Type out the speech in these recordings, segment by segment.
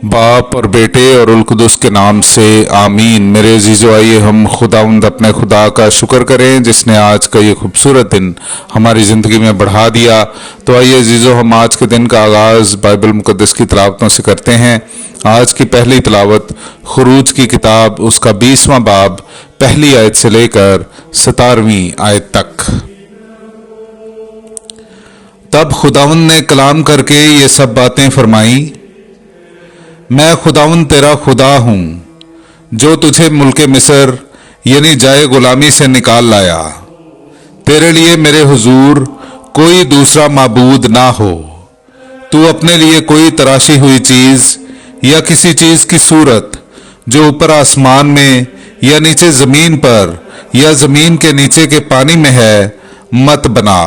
बाप और बेटे और उल-कुदस के नाम से आमीन। मेरे अजीज़ो, आइए हम खुदावंद अपने खुदा का शुक्र करें जिसने आज का ये खूबसूरत दिन हमारी ज़िंदगी में बढ़ा दिया। तो आइए अजीज़ो, हम आज के दिन का आगाज़ बाइबल मुक़द्दस की तिलावतों से करते हैं। आज की पहली तिलावत खुरूज की किताब उसका 20वां बाब पहली आयत से लेकर 17वीं आयत तक। तब खुदावंद ने कलाम करके ये सब बातें फरमाई, मैं खुदावंद तेरा खुदा हूँ जो तुझे मुल्क मिस्र यानी जाए गुलामी से निकाल लाया। तेरे लिए मेरे हुजूर कोई दूसरा माबूद ना हो। तू अपने लिए कोई तराशी हुई चीज या किसी चीज की सूरत जो ऊपर आसमान में या नीचे जमीन पर या जमीन के नीचे के पानी में है मत बना।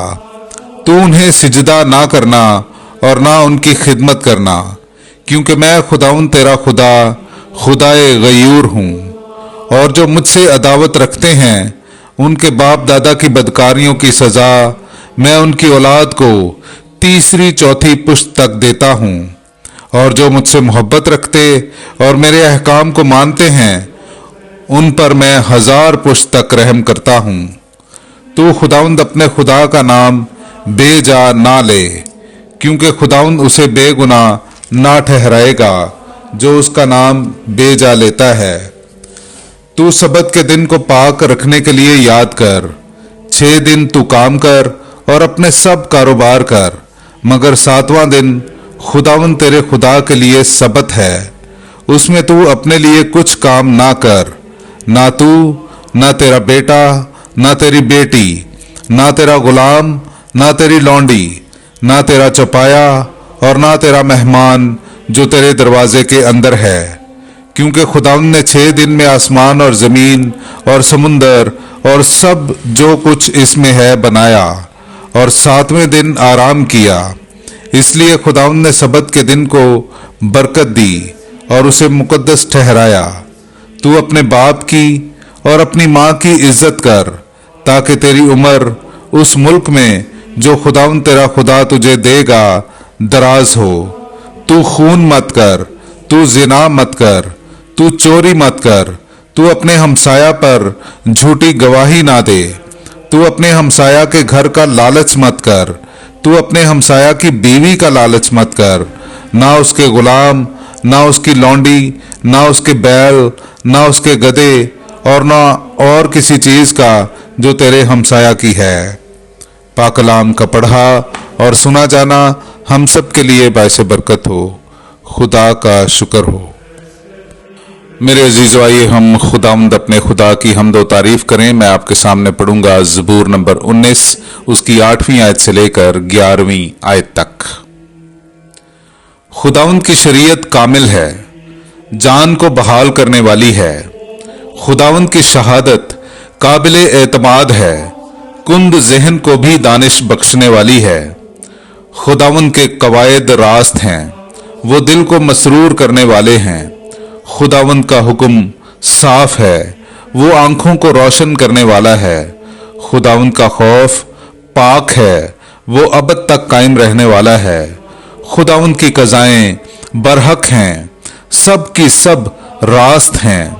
तू उन्हें सिजदा ना करना और ना उनकी खिदमत करना, क्योंकि मैं खुदाउन तेरा खुदा खुदाए गयूर हूँ। और जो मुझसे अदावत रखते हैं उनके बाप दादा की बदकारियों की सजा मैं उनकी औलाद को तीसरी चौथी पुश्त तक देता हूँ। और जो मुझसे मोहब्बत रखते और मेरे अहकाम को मानते हैं उन पर मैं 1000 पुश्त तक रहम करता हूँ। तू खुदाउंद अपने खुदा का नाम बेजा ना ले, क्योंकि खुदाउंद उसे बेगुनाह ना ठहराएगा जो उसका नाम बेजा लेता है। तू सबत के दिन को पाक रखने के लिए याद कर। 6 दिन तू काम कर और अपने सब कारोबार कर, मगर 7वां दिन खुदावंद तेरे खुदा के लिए सबत है। उसमें तू अपने लिए कुछ काम ना कर, ना तू, ना तेरा बेटा, ना तेरी बेटी, ना तेरा गुलाम, ना तेरी लौंडी, ना तेरा चौपाया और ना तेरा मेहमान जो तेरे दरवाजे के अंदर है। क्योंकि खुदावंद ने 6 दिन में आसमान और जमीन और समुंदर और सब जो कुछ इसमें है बनाया और 7वें दिन आराम किया। इसलिए खुदावंद ने सबत के दिन को बरकत दी और उसे मुकद्दस ठहराया। तू अपने बाप की और अपनी माँ की इज्जत कर, ताकि तेरी उम्र उस मुल्क में जो खुदावंद तेरा खुदा तुझे देगा दराज हो। तू खून मत कर, तू जिना मत कर, तू चोरी मत कर, तू अपने हमसाया पर झूठी गवाही ना दे, तू अपने हमसाया के घर का लालच मत कर, तू अपने हमसाया की बीवी का लालच मत कर, ना उसके गुलाम, ना उसकी लौंडी, ना उसके बैल, ना उसके गधे और ना और किसी चीज का जो तेरे हमसाया की है। पाकलाम का पढ़ा और सुना जाना हम सब के लिए बाइसे बरकत हो। खुदा का शुक्र हो। मेरे अजीज़ो, आइए हम खुदावंद अपने खुदा की हम्द व तारीफ करें। मैं आपके सामने पढ़ूंगा ज़बूर नंबर 19 उसकी 8वीं आयत से लेकर 11वीं आयत तक। खुदावंद की शरीयत कामिल है, जान को बहाल करने वाली है। खुदावंद की शहादत काबिल एतमाद है, कुंद ज़हन को भी दानिश बख्शने वाली है। खुदावंद के कवायद रास्त हैं, वो दिल को मसरूर करने वाले हैं। खुदावंद का हुक्म साफ है, वो आंखों को रोशन करने वाला है। खुदावंद का खौफ पाक है, वो अबद तक कायम रहने वाला है। खुदावंद की कज़ाएं बरहक हैं, सब की सब रास्त हैं।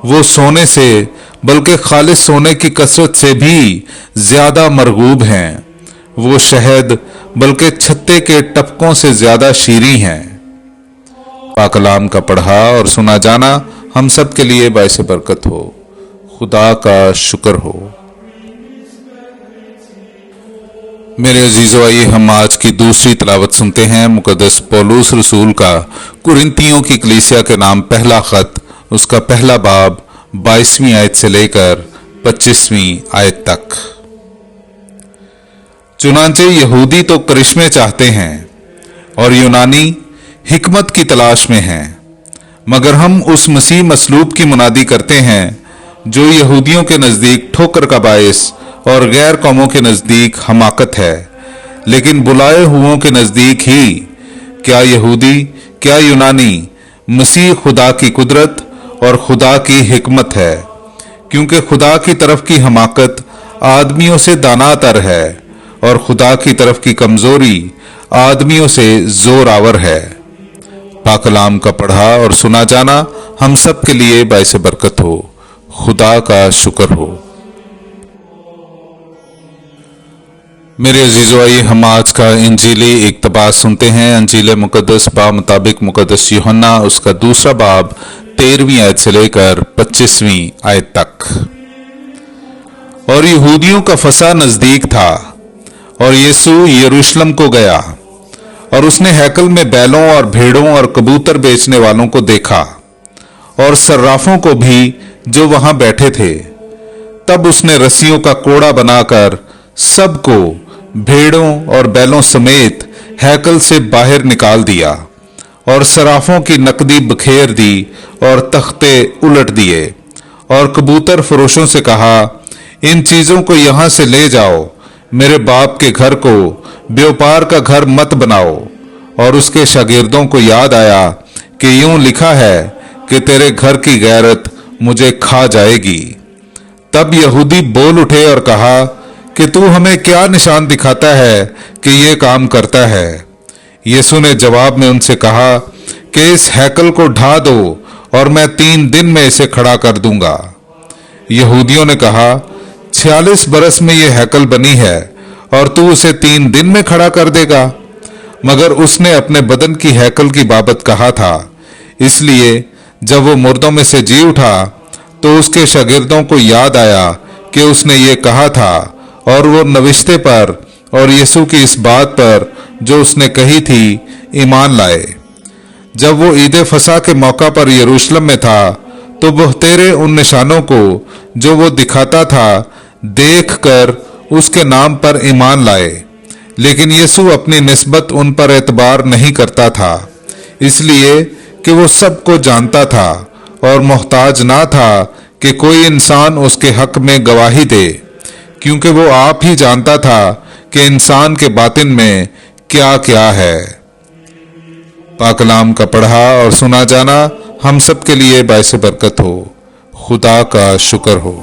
वो सोने से बल्कि खालिस सोने की कसरत से भी ज्यादा मरगूब हैं। वो शहद बल्कि छत्ते के टपकों से ज्यादा शीरी हैं। पाकलाम का पढ़ा और सुना जाना हम सब के लिए बाइसे बरकत हो। खुदा का शुक्र हो। मेरे अजीजों, आइए हम आज की दूसरी तिलावत सुनते हैं मुकद्दस पौलुस रसूल का कुरिन्थियों की कलीसिया के नाम पहला खत उसका पहला बाब 22वीं आयत से लेकर 25वीं आयत तक। चुनांचे यहूदी तो करिश्मे चाहते हैं और यूनानी हिकमत की तलाश में हैं, मगर हम उस मसीह मसलूब की मुनादी करते हैं जो यहूदियों के नजदीक ठोकर का बायस और गैर कौमों के नजदीक हमाकत है, लेकिन बुलाए हुओं के नजदीक ही क्या यहूदी क्या यूनानी मसीह खुदा की कुदरत और खुदा की हिकमत है। क्योंकि खुदा की तरफ की हमाकत आदमियों से दानातर है और खुदा की तरफ की कमजोरी आदमियों से जोरावर है। पाक कलाम का पढ़ा और सुना जाना हम सब के लिए बाइस बरकत हो। खुदा का शुक्र हो। मेरे अजीजों, आइए हम आज का इंजीली इक्तबास सुनते हैं। इंजील मुकद्दस बा मुताबिक मुकद्दस यूहन्ना उसका दूसरा बाब 13वीं आयत से लेकर 25वीं आयत तक। और यहूदियों का फसह नजदीक था और यीशु यरूशलेम को गया और उसने हैकल में बैलों और भेड़ों और कबूतर बेचने वालों को देखा और सर्राफों को भी जो वहां बैठे थे। तब उसने रस्सियों का कोड़ा बनाकर सबको भेड़ों और बैलों समेत हैकल से बाहर निकाल दिया और सराफों की नकदी बखेर दी और तख्ते उलट दिए और कबूतर फरोशों से कहा, इन चीजों को यहां से ले जाओ, मेरे बाप के घर को व्यापार का घर मत बनाओ। और उसके शागिर्दों को याद आया कि यूं लिखा है कि तेरे घर की गैरत मुझे खा जाएगी। तब यहूदी बोल उठे और कहा कि तू हमें क्या निशान दिखाता है कि ये काम करता है। यीशु ने जवाब में उनसे कहा कि इस हैकल को ढा दो और मैं 3 दिन में इसे खड़ा कर दूंगा। यहूदियों ने कहा, 46 बरस में ये हैकल बनी है और तू उसे 3 दिन में खड़ा कर देगा। मगर उसने अपने बदन की हैकल की बाबत कहा था। इसलिए जब वो मुर्दों में से जी उठा तो उसके शागिर्दों को याद आया कि उसने ये कहा था और वो नविश्ते पर और यीशु की इस बात पर जो उसने कही थी ईमान लाए। जब वो ईद फसह के मौका पर यरूशलेम में था तो वह तेरे उन निशानों को जो वो दिखाता था देखकर उसके नाम पर ईमान लाए। लेकिन यीशु अपनी निस्बत उन पर एतबार नहीं करता था, इसलिए कि वो सबको जानता था और मोहताज ना था कि कोई इंसान उसके हक में गवाही दे, क्योंकि वो आप ही जानता था कि इंसान के बातिन में क्या क्या है। पाक कलाम का पढ़ा और सुना जाना हम सब के लिए बाइस बरकत हो। खुदा का शुक्र हो।